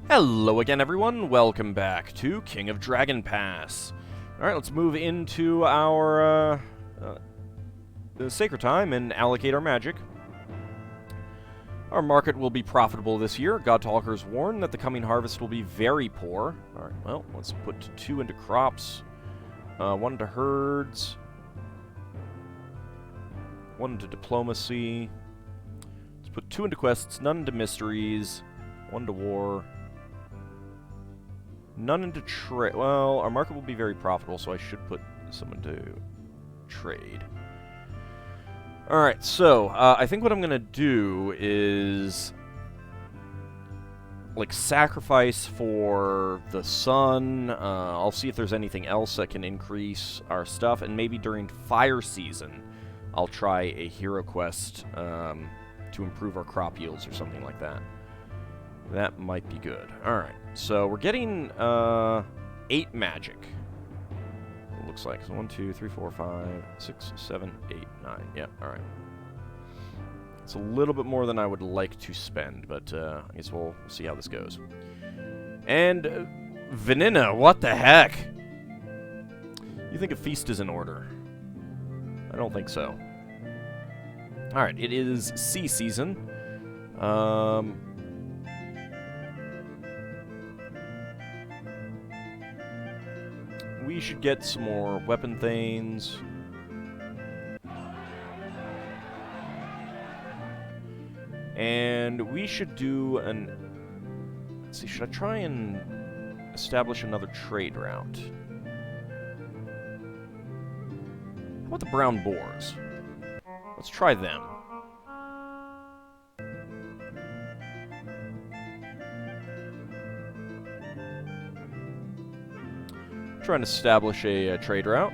Hello again, everyone. Welcome back to King of Dragon Pass. Alright, let's move into our Sacred Time and allocate our magic. Our market will be profitable this year. Godtalkers warn that the coming harvest will be very poor. Alright, well, let's put 2 into crops, 1 into herds, 1 into diplomacy. Let's put 2 into quests, none into mysteries, 1 to war. None into trade. Well, our market will be very profitable, so I should put some into trade. Alright, so, I think what I'm going to do is, like, sacrifice for the sun. I'll see if there's anything else that can increase our stuff, and maybe during fire season, I'll try a hero quest to improve our crop yields or something like that. That might be good. Alright, so we're getting 8 magic. It looks like. So 1, 2, 3, 4, 5, 6, 7, 8, 9. Yeah, alright. It's a little bit more than I would like to spend, but I guess we'll see how this goes. And Vanina, what the heck? You think a feast is in order? I don't think so. Alright, it is sea season. We should get some more weapon thanes. And we should do an... Let's see, should I try and establish another trade route? How about the brown boars? Let's try them. Trying to establish a trade route.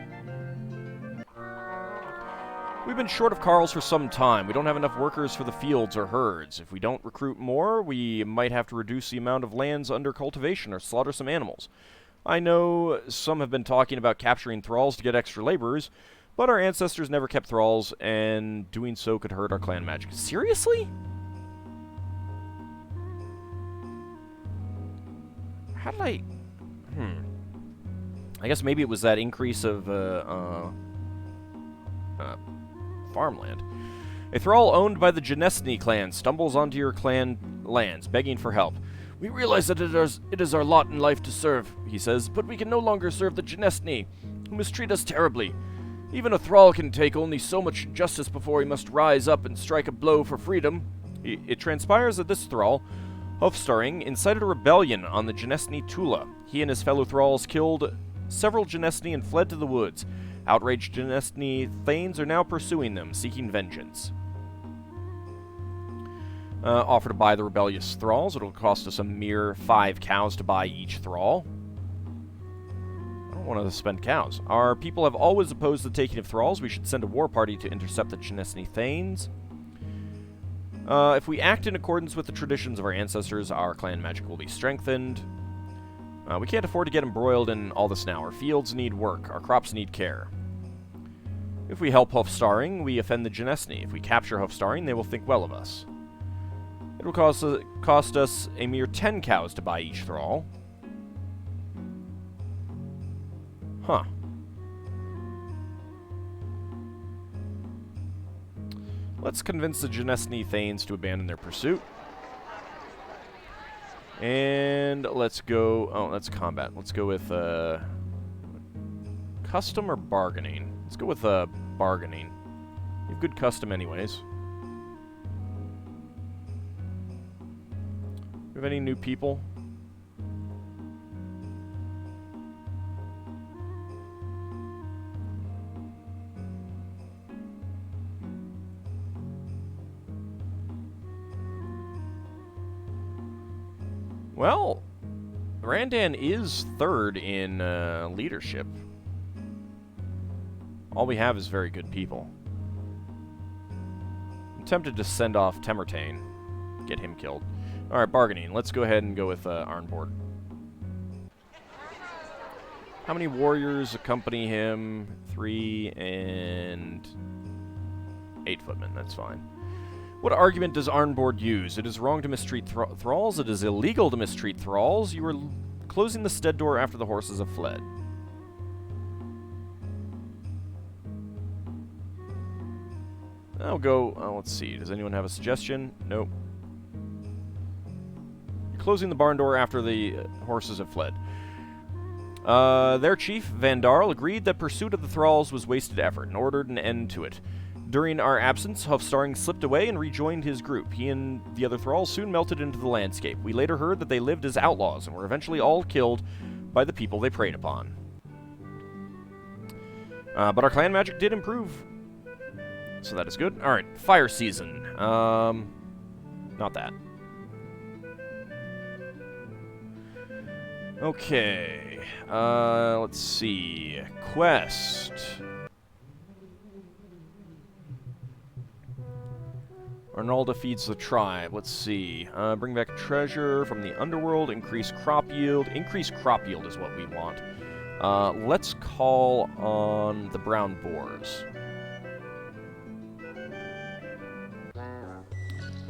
We've been short of Carls for some time. We don't have enough workers for the fields or herds. If we don't recruit more, we might have to reduce the amount of lands under cultivation or slaughter some animals. I know some have been talking about capturing thralls to get extra laborers, but our ancestors never kept thralls, and doing so could hurt our clan magic. Seriously? How did I... I guess maybe it was that increase of farmland. A thrall owned by the Genesny clan stumbles onto your clan lands, begging for help. We realize that it is our lot in life to serve, he says, but we can no longer serve the Genesny, who mistreat us terribly. Even a thrall can take only so much justice before he must rise up and strike a blow for freedom. It transpires that this thrall, Hofstarring, incited a rebellion on the Genesny Tula. He and his fellow thralls killed several Genesny and fled to the woods. Outraged Genesny thanes are now pursuing them, seeking vengeance. Offer to buy the rebellious thralls. It'll cost us a mere 5 cows to buy each thrall. I don't want to spend cows. Our people have always opposed the taking of thralls. We should send a war party to intercept the Genesny thanes. If we act in accordance with the traditions of our ancestors, our clan magic will be strengthened. We can't afford to get embroiled in all this now. Our fields need work. Our crops need care. If we help Hofstarring, we offend the Genesny. If we capture Hofstarring, they will think well of us. It will cost us a mere 10 cows to buy each thrall. Huh. Let's convince the Genesny thanes to abandon their pursuit. And let's go... Oh, that's combat. Let's go with, custom or bargaining? Let's go with, bargaining. You have good custom anyways. Do you have any new people? Well, Randan is 3rd in leadership. All we have is very good people. I'm tempted to send off Temertane. Get him killed. Alright, bargaining. Let's go ahead and go with Arnbord. How many warriors accompany him? 3 and 8 footmen. That's fine. What argument does Arnbord use? It is wrong to mistreat thralls. It is illegal to mistreat thralls. You are closing the stead door after the horses have fled. I'll go... let's see. Does anyone have a suggestion? Nope. You're closing the barn door after the horses have fled. Their chief, Vandarl, agreed that pursuit of the thralls was wasted effort and ordered an end to it. During our absence, Hufstarring slipped away and rejoined his group. He and the other thralls soon melted into the landscape. We later heard that they lived as outlaws and were eventually all killed by the people they preyed upon. But our clan magic did improve. So that is good. Alright, fire season. Not that. Okay. Let's see. Quest. Arnalda feeds the tribe. Let's see. Bring back treasure from the underworld. Increase crop yield. Increase crop yield is what we want. Let's call on the brown boars.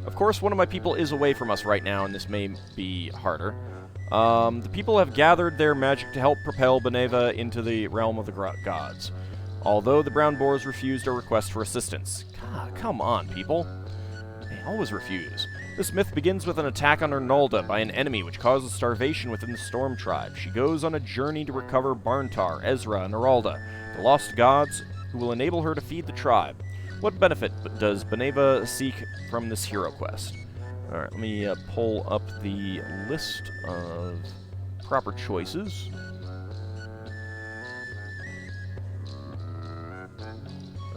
Of course, one of my people is away from us right now, and this may be harder. The people have gathered their magic to help propel Beneva into the realm of the gods. Although the brown boars refused our request for assistance. God, come on, people. They always refuse. This myth begins with an attack on Arnalda by an enemy which causes starvation within the Storm Tribe. She goes on a journey to recover Barntar, Ezra, and Aralda, the lost gods who will enable her to feed the tribe. What benefit does Beneva seek from this hero quest? Alright, let me pull up the list of proper choices.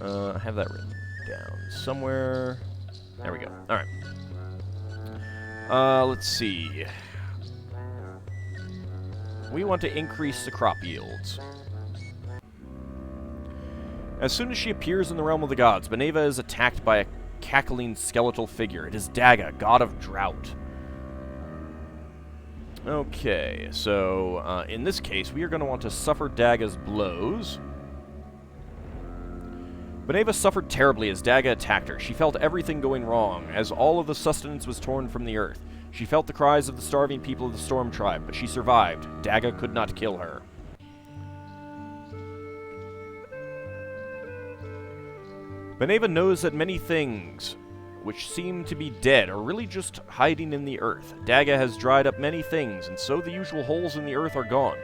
I have that written down somewhere. There we go. Alright. Let's see. We want to increase the crop yields. As soon as she appears in the realm of the gods, Beneva is attacked by a cackling skeletal figure. It is Daga, god of drought. Okay, so in this case, we are going to want to suffer Daga's blows. Beneva suffered terribly as Daga attacked her. She felt everything going wrong, as all of the sustenance was torn from the earth. She felt the cries of the starving people of the Storm Tribe, but she survived. Daga could not kill her. Beneva knows that many things which seem to be dead are really just hiding in the earth. Daga has dried up many things, and so the usual holes in the earth are gone.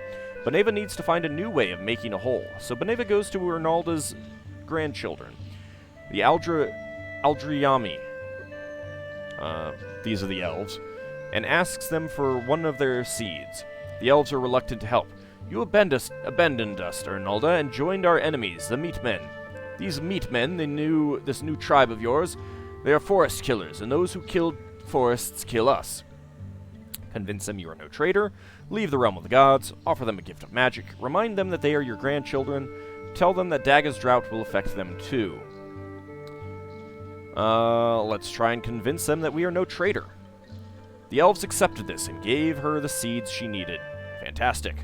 Beneva needs to find a new way of making a hole, so Beneva goes to Arnalda's grandchildren, the Aldriami, these are the elves, and asks them for one of their seeds. The elves are reluctant to help. You abandoned us, Arnalda, and joined our enemies, the Meatmen. These Meatmen, this new tribe of yours, they are forest killers, and those who kill forests kill us. Convince them you are no traitor, leave the realm of the gods, offer them a gift of magic, remind them that they are your grandchildren, tell them that Daga's drought will affect them too. Let's try and convince them that we are no traitor. The elves accepted this and gave her the seeds she needed. Fantastic.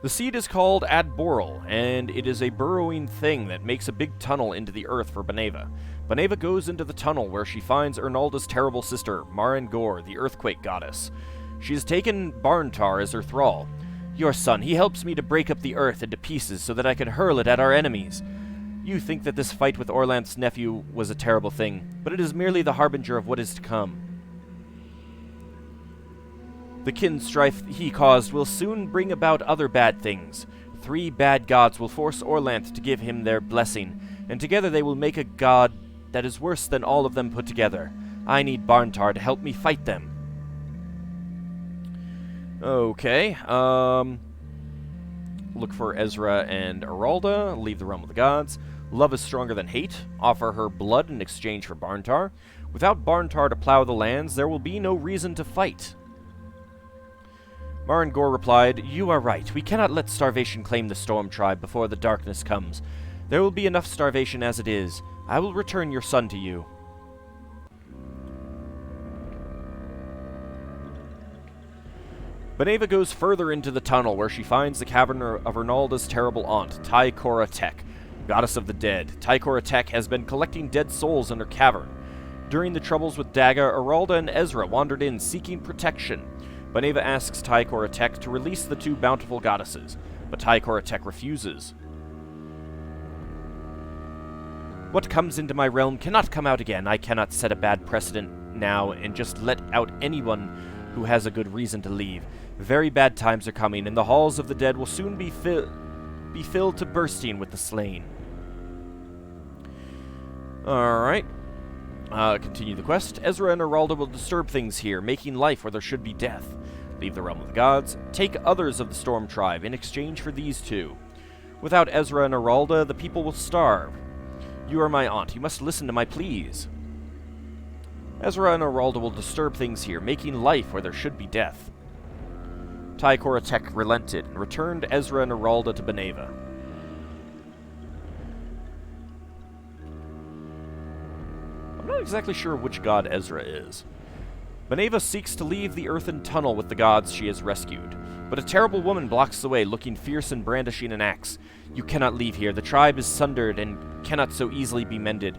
The seed is called Adboral, and it is a burrowing thing that makes a big tunnel into the earth for Beneva. Beneva goes into the tunnel where she finds Arnalda's terrible sister, Marangor, the earthquake goddess. She has taken Barntar as her thrall. Your son, he helps me to break up the earth into pieces so that I can hurl it at our enemies. You think that this fight with Orlanth's nephew was a terrible thing, but it is merely the harbinger of what is to come. The kin strife he caused will soon bring about other bad things. 3 bad gods will force Orlanth to give him their blessing, and together they will make a god that is worse than all of them put together. I need Barntar to help me fight them. Okay, look for Ezra and Aralda, leave the realm of the gods. Love is stronger than hate. Offer her blood in exchange for Barntar. Without Barntar to plow the lands, there will be no reason to fight. Marangor replied, You are right. We cannot let starvation claim the Storm Tribe before the darkness comes. There will be enough starvation as it is. I will return your son to you. Beneva goes further into the tunnel where she finds the cavern of Arnalda's terrible aunt, Tai Cora Tech. Goddess of the dead, Tychoratek has been collecting dead souls in her cavern. During the troubles with Daga, Aralda and Ezra wandered in seeking protection. Beneva asks Tychoratek to release the two bountiful goddesses, but Tychoratek refuses. What comes into my realm cannot come out again. I cannot set a bad precedent now and just let out anyone who has a good reason to leave. Very bad times are coming, and the halls of the dead will soon be filled to bursting with the slain. Alright. Continue the quest. Ezra and Aralda will disturb things here, making life where there should be death. Leave the realm of the gods. Take others of the Storm Tribe in exchange for these two. Without Ezra and Aralda, the people will starve. You are my aunt. You must listen to my pleas. Ezra and Aralda will disturb things here, making life where there should be death. Tychoratek relented and returned Ezra and Aralda to Beneva. I'm not exactly sure which god Ezra is. Beneva seeks to leave the earthen tunnel with the gods she has rescued, but a terrible woman blocks the way, looking fierce and brandishing an axe. You cannot leave here. The tribe is sundered and cannot so easily be mended.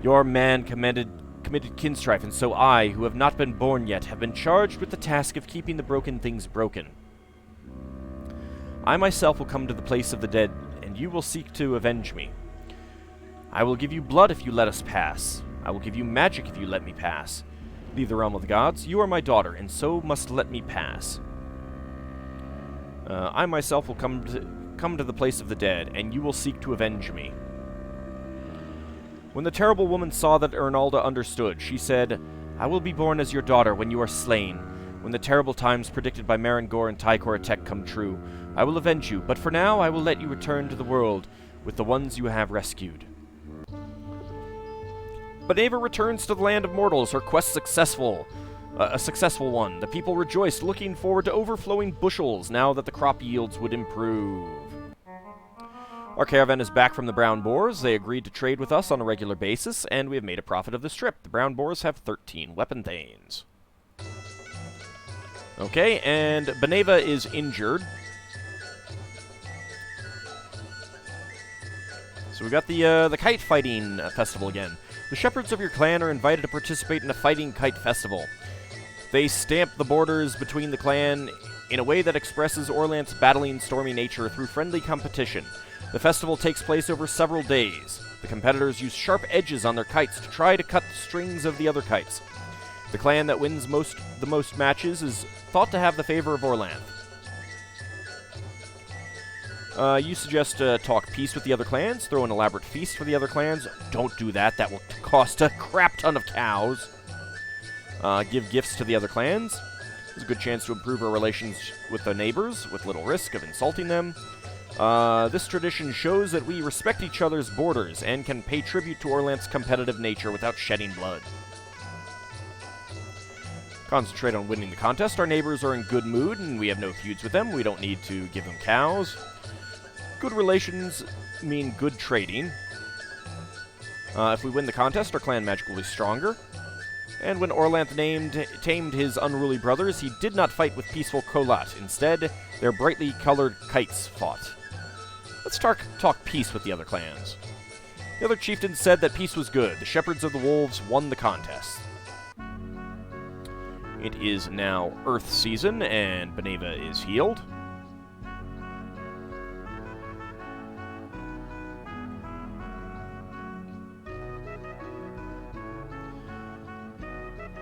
Your man committed kinstrife, and so I, who have not been born yet, have been charged with the task of keeping the broken things broken. I myself will come to the place of the dead, and you will seek to avenge me. I will give you blood if you let us pass. I will give you magic if you let me pass. Leave the realm of the gods. You are my daughter, and so must let me pass. I myself will come to the place of the dead, and you will seek to avenge me. When the terrible woman saw that Arnalda understood, she said, I will be born as your daughter when you are slain. When the terrible times predicted by Marangor and Tychoratek come true, I will avenge you, but for now I will let you return to the world with the ones you have rescued. Beneva returns to the land of mortals, her quest successful. A successful one. The people rejoiced, looking forward to overflowing bushels now that the crop yields would improve. Our caravan is back from the Brown Boars. They agreed to trade with us on a regular basis, and we have made a profit of this trip. The Brown Boars have 13 weapon thanes. Okay, and Beneva is injured. So we got the kite fighting festival again. The shepherds of your clan are invited to participate in a fighting kite festival. They stamp the borders between the clan in a way that expresses Orlanth's battling, stormy nature through friendly competition. The festival takes place over several days. The competitors use sharp edges on their kites to try to cut the strings of the other kites. The clan that wins the most matches is thought to have the favor of Orlanth. You suggest talk peace with the other clans, throw an elaborate feast for the other clans. Don't do that. That will cost a crap ton of cows. Give gifts to the other clans. There's a good chance to improve our relations with the neighbors, with little risk of insulting them. This tradition shows that we respect each other's borders and can pay tribute to Orlanth's competitive nature without shedding blood. Concentrate on winning the contest. Our neighbors are in good mood, and we have no feuds with them. We don't need to give them cows. Good relations mean good trading. If we win the contest, our clan magic will be stronger. And when Orlanth tamed his unruly brothers, he did not fight with peaceful Kolat. Instead, their brightly colored kites fought. Let's talk peace with the other clans. The other chieftains said that peace was good. The shepherds of the wolves won the contest. It is now Earth season, and Beneva is healed.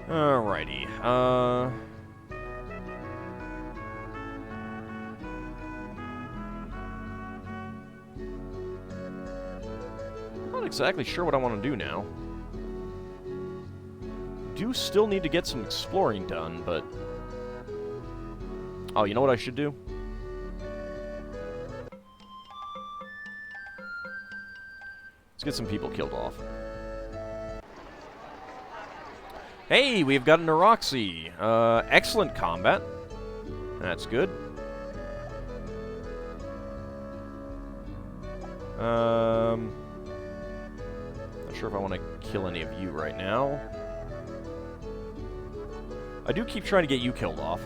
Alrighty, not exactly sure what I want to do now. Do still need to get some exploring done, but... Oh, you know what I should do? Let's get some people killed off. Hey, we've got an Oroxy. Excellent combat. That's good. Not sure if I want to kill any of you right now. I do keep trying to get you killed off.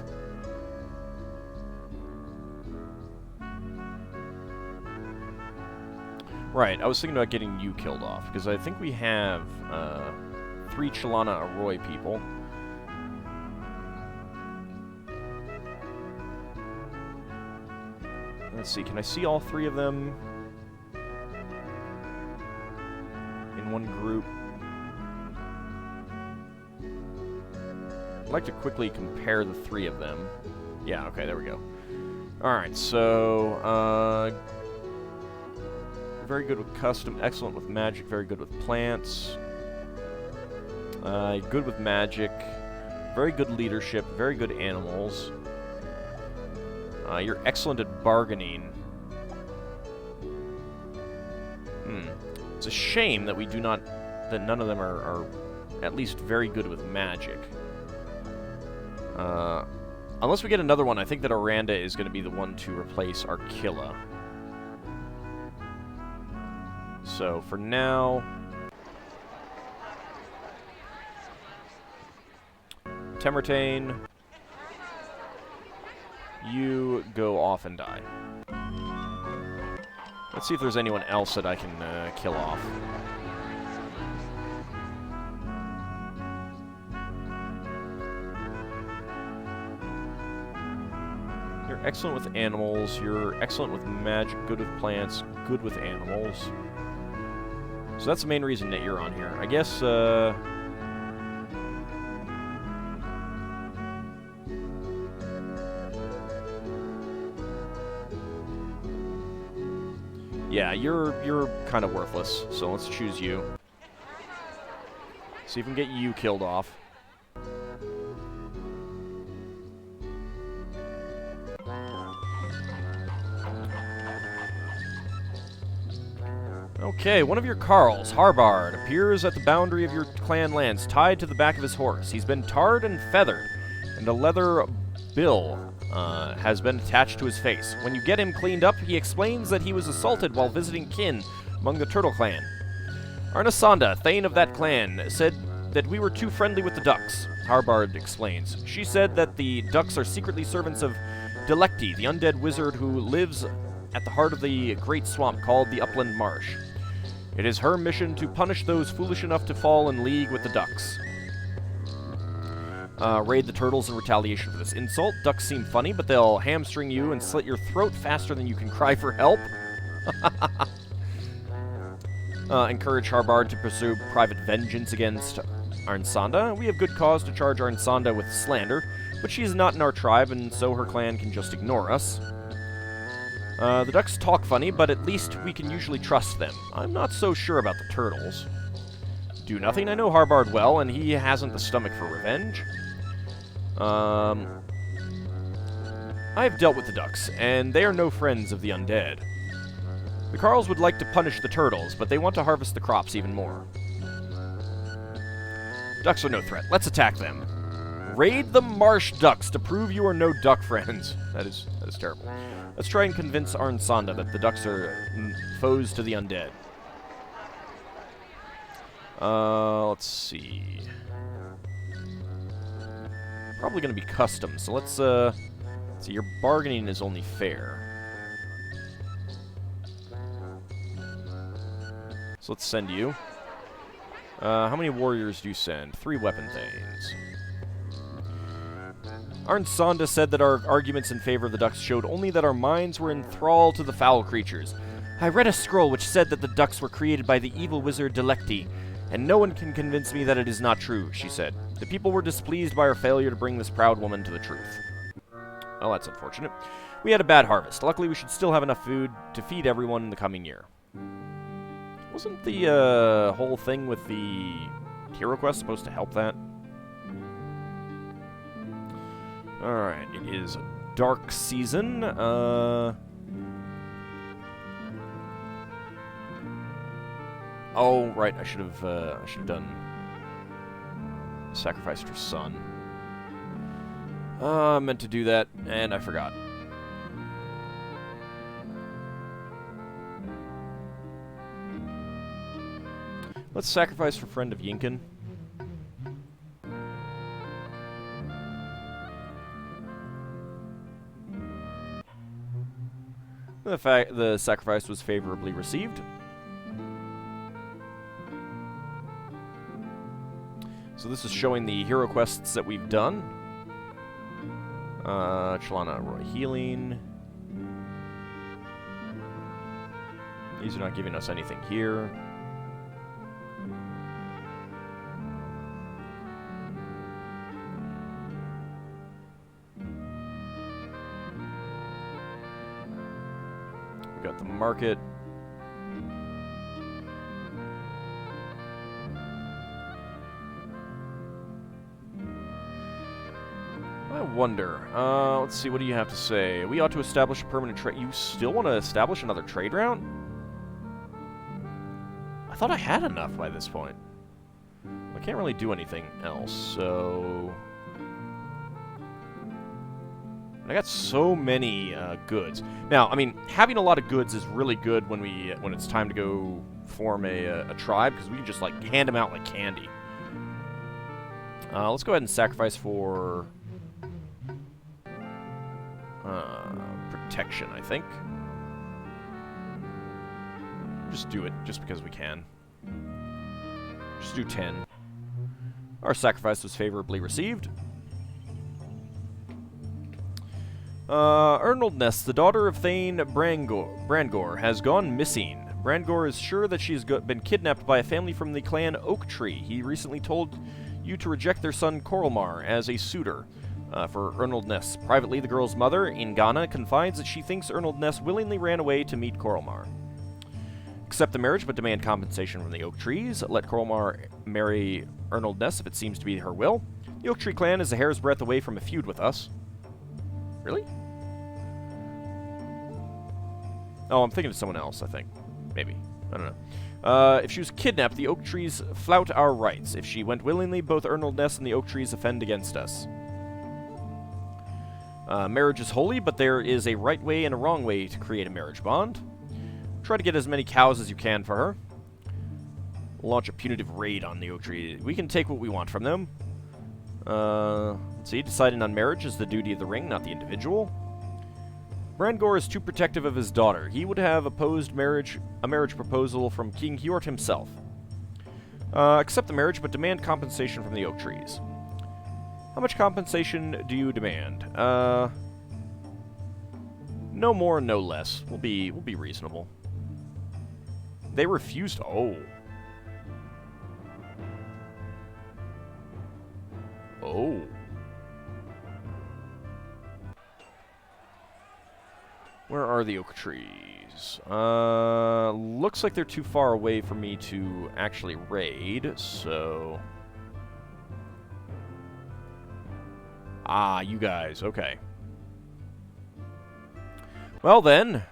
Right, I was thinking about getting you killed off, because I think we have 3 Chalana Arroy people. Let's see, can I see all 3 of them in one group? I'd like to quickly compare the 3 of them. Yeah, okay, there we go. Alright, so, very good with custom, excellent with magic, very good with plants. Good with magic, very good leadership, very good animals. You're excellent at bargaining. It's a shame that we do not, that none of them are at least very good with magic. Unless we get another one, I think that Oranda is going to be the one to replace Arkilla. So, for now... Temertane, you go off and die. Let's see if there's anyone else that I can kill off. You're excellent with animals, you're excellent with magic, good with plants, good with animals. So that's the main reason that you're on here. I guess, yeah, you're kind of worthless, so let's choose you. See if we can get you killed off. Okay, one of your Carls, Harbard, appears at the boundary of your clan lands, tied to the back of his horse. He's been tarred and feathered, and a leather bill has been attached to his face. When you get him cleaned up, he explains that he was assaulted while visiting kin among the Turtle Clan. Arnasanda, Thane of that clan, said that we were too friendly with the ducks. Harbard explains. She said that the ducks are secretly servants of Delecti, the undead wizard who lives at the heart of the great swamp called the Upland Marsh. It is her mission to punish those foolish enough to fall in league with the ducks. Raid the turtles in retaliation for this insult. Ducks seem funny, but they'll hamstring you and slit your throat faster than you can cry for help. Encourage Harbard to pursue private vengeance against Arnsanda. We have good cause to charge Arnsanda with slander, but she is not in our tribe, and so her clan can just ignore us. The ducks talk funny, but at least we can usually trust them. I'm not so sure about the turtles. Do nothing. I know Harbard well, and he hasn't the stomach for revenge. I have dealt with the ducks, and they are no friends of the undead. The Carls would like to punish the turtles, but they want to harvest the crops even more. Ducks are no threat. Let's attack them. Raid the marsh ducks to prove you are no duck friends. That is terrible. Let's try and convince Arnsanda that the ducks are foes to the undead. Let's see. Probably going to be custom, so let's see. Your bargaining is only fair. So let's send you. How many warriors do you send? 3 weapon thanes. Arnsanda said that our arguments in favor of the ducks showed only that our minds were in thrall to the foul creatures. I read a scroll which said that the ducks were created by the evil wizard Delecti, and no one can convince me that it is not true, she said. The people were displeased by our failure to bring this proud woman to the truth. Well, that's unfortunate. We had a bad harvest. Luckily, we should still have enough food to feed everyone in the coming year. Wasn't the whole thing with the hero quest supposed to help that? Alright, it is dark season. Oh, right, I should have done sacrifice for sun. I meant to do that, and I forgot. Let's sacrifice for friend of Yinkin. The sacrifice was favorably received. So this is showing the hero quests that we've done. Chalana Roy Healing. These are not giving us anything here. We've got the market. I wonder. Let's see, what do you have to say? We ought to establish a permanent trade. You still want to establish another trade route? I thought I had enough by this point. I can't really do anything else, so... I got so many goods. Now, I mean, having a lot of goods is really good when it's time to go form a tribe, because we can just, like, hand them out like candy. Let's go ahead and sacrifice for... protection, I think. Just do it, just because we can. Just do 10. Our sacrifice was favorably received. Ernaldness, the daughter of Thane Brangor, has gone missing. Brangor is sure that she's been kidnapped by a family from the clan Oak Tree. He recently told you to reject their son Coralmar as a suitor for Ernaldness. Privately, the girl's mother, Ingana, confides that she thinks Ernaldness willingly ran away to meet Coralmar. Accept the marriage, but demand compensation from the Oak Trees. Let Coralmar marry Ernaldness if it seems to be her will. The Oak Tree clan is a hair's breadth away from a feud with us. Really? Oh, I'm thinking of someone else, I think. Maybe. I don't know. If she was kidnapped, the Oak Trees flout our rights. If she went willingly, both Ernaldness and the Oak Trees offend against us. Marriage is holy, but there is a right way and a wrong way to create a marriage bond. Try to get as many cows as you can for her. Launch a punitive raid on the Oak Tree. We can take what we want from them. Let's see, deciding on marriage is the duty of the ring, not the individual. Brangor is too protective of his daughter. He would have opposed a marriage proposal from King Hjort himself. Accept the marriage, but demand compensation from the Oak Trees. How much compensation do you demand? No more, no less. We'll be reasonable. They refused. Oh. Oh. Where are the Oak Trees? Looks like they're too far away for me to actually raid, so... Ah, you guys, okay. Well then...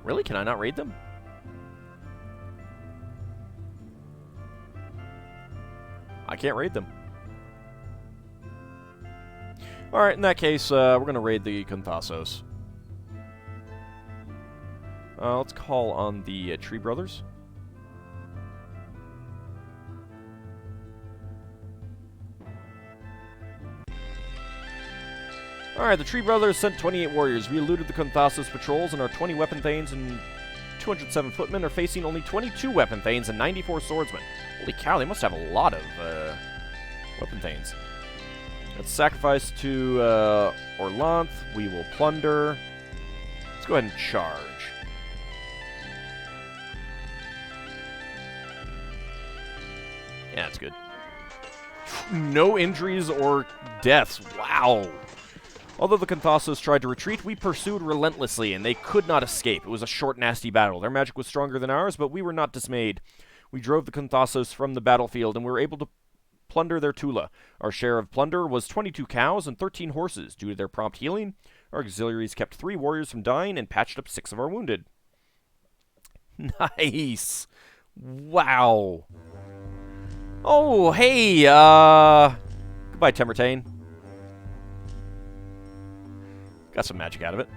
Really? Can I not raid them? I can't raid them. Alright, in that case, we're going to raid the Conthassos. Let's call on the Tree Brothers. Alright, the Tree Brothers sent 28 warriors. We eluded the Conthassos patrols, and our 20 weapon thanes and 207 footmen are facing only 22 weapon thanes and 94 swordsmen. Holy cow, they must have a lot of weapon thanes. Let's sacrifice to Orlanth. We will plunder. Let's go ahead and charge. Yeah, that's good. No injuries or deaths. Wow. Although the Conthassos tried to retreat, we pursued relentlessly, and they could not escape. It was a short, nasty battle. Their magic was stronger than ours, but we were not dismayed. We drove the Conthassos from the battlefield, and we were able to plunder their Tula. Our share of plunder was 22 cows and 13 horses. Due to their prompt healing, our auxiliaries kept 3 warriors from dying and patched up 6 of our wounded. Nice. Wow. Oh, hey, goodbye, Temurtane. Got some magic out of it.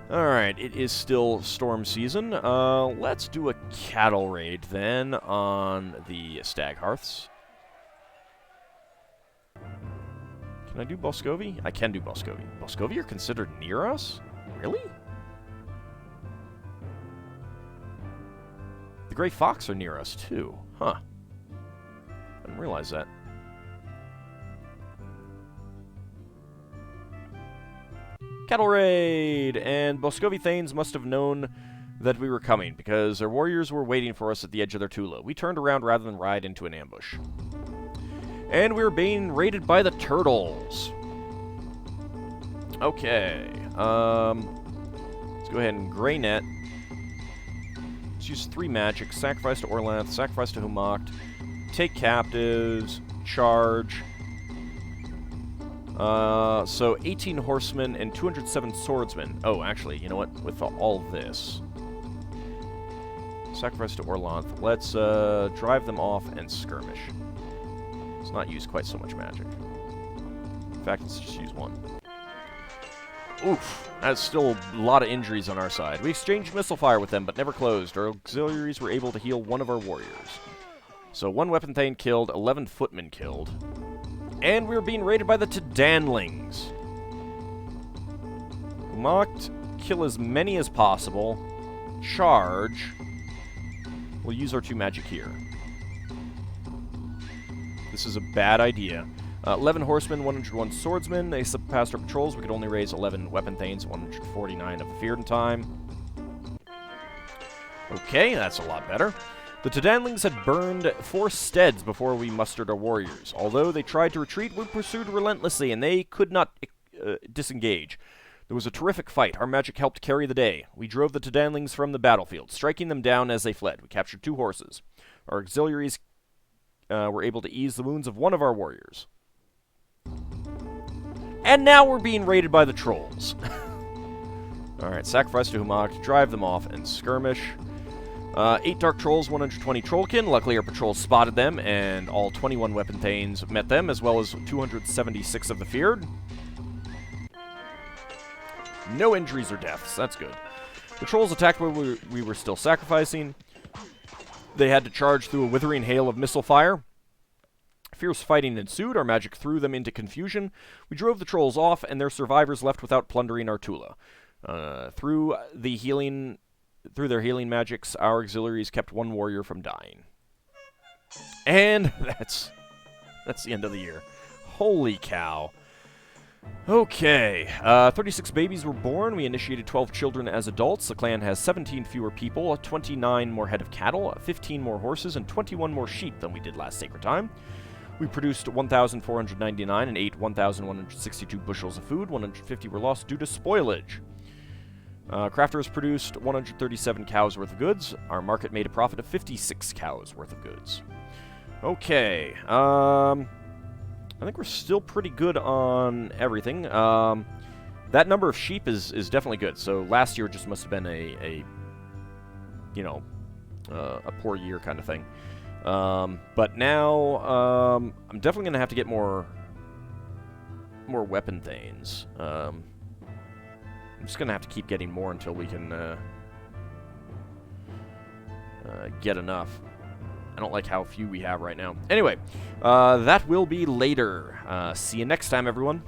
Alright, it is still storm season. Let's do a cattle raid then on the Stag Hearths. Can I do Boscovi? I can do Boscovi. Boscovi are considered near us? Really? The Grey Fox are near us, too. Huh. I didn't realize that. Cattle raid! And Boscovi Thanes must have known that we were coming, because their warriors were waiting for us at the edge of their Tula. We turned around rather than ride into an ambush. And we were being raided by the turtles. Okay. Let's go ahead and Grey Net. Let's use 3 magic. Sacrifice to Orlanth, sacrifice to Humoct, take captives, charge. So 18 horsemen and 207 swordsmen. Oh, actually, you know what? With all this. Sacrifice to Orlanth. Let's drive them off and skirmish. Let's not use quite so much magic. In fact, let's just use 1. Oof. That's still a lot of injuries on our side. We exchanged missile fire with them, but never closed. Our auxiliaries were able to heal 1 of our warriors. So 1 weapon thane killed, 11 footmen killed. And we were being raided by the Tadanlings. Mocked, kill as many as possible. Charge. We'll use our 2 magic here. This is a bad idea. 11 horsemen, 101 swordsmen. They surpassed our patrols. We could only raise 11 weapon thanes, 149 of the feared in time. Okay, that's a lot better. The Tadanlings had burned 4 steads before we mustered our warriors. Although they tried to retreat, we pursued relentlessly, and they could not disengage. There was a terrific fight. Our magic helped carry the day. We drove the Tadanlings from the battlefield, striking them down as they fled. We captured 2 horses. Our auxiliaries were able to ease the wounds of 1 of our warriors. And now we're being raided by the trolls. Alright, sacrifice to Humoct, drive them off, and skirmish. 8 Dark Trolls, 120 Trollkin. Luckily, our patrols spotted them, and all 21 Weapon Thanes met them, as well as 276 of the Feared. No injuries or deaths. That's good. The trolls attacked while we were still sacrificing. They had to charge through a withering hail of missile fire. Fierce fighting ensued. Our magic threw them into confusion. We drove the trolls off, and their survivors left without plundering our Tula. Through their healing magics, our auxiliaries kept 1 warrior from dying. And that's the end of the year. Holy cow. Okay, 36 babies were born. We initiated 12 children as adults. The clan has 17 fewer people, 29 more head of cattle, 15 more horses, and 21 more sheep than we did last Sacred Time. We produced 1,499 and ate 1,162 bushels of food. 150 were lost due to spoilage. Crafters produced 137 cows worth of goods. Our market made a profit of 56 cows worth of goods. Okay, I think we're still pretty good on everything. That number of sheep is definitely good. So last year just must have been a poor year kind of thing. But now I'm definitely going to have to get more weapon thanes. I'm just going to have to keep getting more until we can get enough. I don't like how few we have right now. Anyway, that will be later. See you next time, everyone.